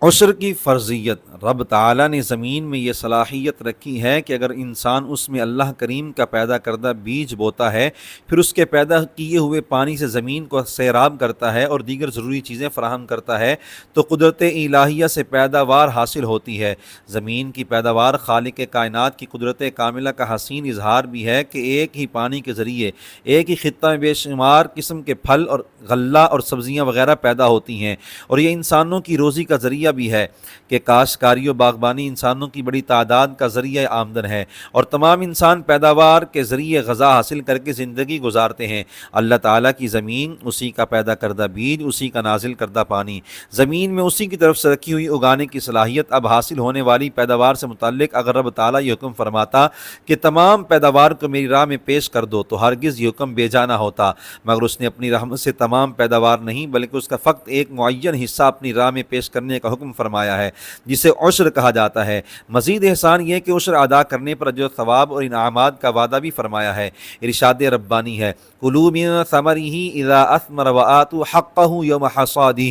عشر کی فرضیت، رب تعالیٰ نے زمین میں یہ صلاحیت رکھی ہے کہ اگر انسان اس میں اللہ کریم کا پیدا کردہ بیج بوتا ہے، پھر اس کے پیدا کیے ہوئے پانی سے زمین کو سیراب کرتا ہے اور دیگر ضروری چیزیں فراہم کرتا ہے تو قدرت الہیہ سے پیداوار حاصل ہوتی ہے۔ زمین کی پیداوار خالق کائنات کی قدرت کاملہ کا حسین اظہار بھی ہے کہ ایک ہی پانی کے ذریعے ایک ہی خطہ میں بے شمار قسم کے پھل اور غلہ اور سبزیاں وغیرہ پیدا ہوتی ہیں، اور یہ انسانوں کی روزی کا ذریعہ بھی ہے کہ کاشتکاری و باغبانی انسانوں کی بڑی تعداد کا ذریعہ آمدن ہے، اور تمام انسان پیداوار کے ذریعے غذا حاصل کر کے زندگی گزارتے ہیں۔ اللہ تعالیٰ کی زمین، اسی کا پیدا کردہ بیج، اسی کا نازل کردہ پانی، زمین میں اسی کی طرف سے رکھی ہوئی اگانے کی صلاحیت، اب حاصل ہونے والی پیداوار سے متعلق اگر رب تعالیٰ یہ حکم فرماتا کہ تمام پیداوار کو میری راہ میں پیش کر دو تو ہرگز یہ حکم بے جا نہ ہوتا، مگر اس نے اپنی رحمت سے تمام پیداوار نہیں بلکہ اس کا فقط ایک معین حصہ اپنی راہ میں پیش کرنے کا حکم فرمایا ہے، جسے عشر کہا جاتا ہے۔ مزید احسان یہ کہ عشر ادا کرنے پر اجر و ثواب اور انعامات کا وعدہ بھی فرمایا ہے۔ ارشاد ربانی ہے، کلوا من ثمرہ اذا اثمر وآتوا حقہ یوم حصادہ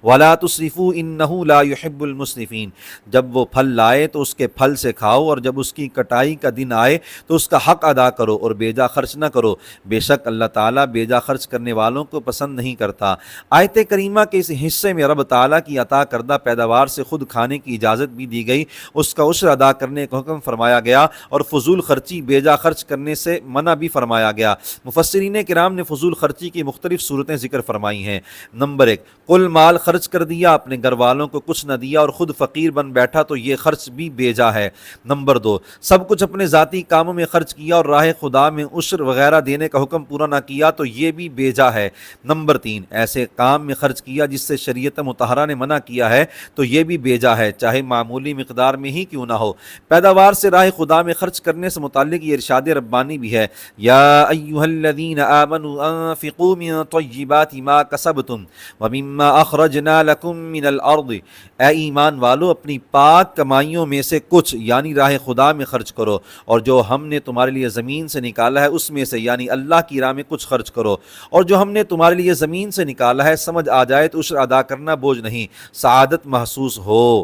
ولا تسرفوا انہ لا يحب المسرفین۔ جب وہ پھل لائے تو اس کے پھل سے کھاؤ، اور جب اس کی کٹائی کا دن آئے تو اس کا حق ادا کرو اور بیجا خرچ نہ کرو، بے شک اللہ تعالیٰ بیجا خرچ کرنے والوں کو پسند نہیں کرتا۔ آیت کریمہ کے اس حصے میں رب تعالیٰ کی عطا کردہ پیداوار سے خود کھانے کی اجازت بھی دی گئی، اس کا عشر ادا کرنے کا حکم فرمایا گیا، اور فضول خرچی بیجا خرچ کرنے سے منع بھی فرمایا گیا۔ مفسرین کرام نے فضول خرچی کی مختلف صورتیں ذکر فرمائی ہیں۔ نمبر 1، کل مال خرچ کر دیا، اپنے گھر والوں کو کچھ نہ دیا اور خود فقیر بن بیٹھا تو یہ خرچ بھی بیجا ہے۔ نمبر 2، سب کچھ اپنے ذاتی کاموں میں خرچ کیا اور راہ خدا میں عشر وغیرہ دینے کا حکم پورا نہ کیا تو یہ بھی بیجا ہے۔ نمبر 3، ایسے کام میں خرچ کیا جس سے شریعت مطہرہ نے منع کیا ہے تو یہ بھی بیجا ہے، چاہے معمولی مقدار میں ہی کیوں نہ ہو۔ پیداوار سے راہ خدا میں خرچ کرنے سے متعلق یہ ارشاد ربانی بھی ہے، یا ایھا الذین آمنوا انفقوا من طیبات ما کسبتم ومما اخرجنا لکم من الارض، اے ایمان والو اپنی پاک کمائیوں میں سے کچھ یعنی راہ خدا میں خرچ کرو، اور جو ہم نے تمہارے لیے زمین سے نکالا ہے اس میں سے یعنی اللہ کی راہ میں کچھ خرچ کرو، اور جو ہم نے تمہارے لیے زمین سے نکالا ہے سمجھ آ جائے تو عشر ادا کرنا بوجھ نہیں، سعادت محسوس ہو۔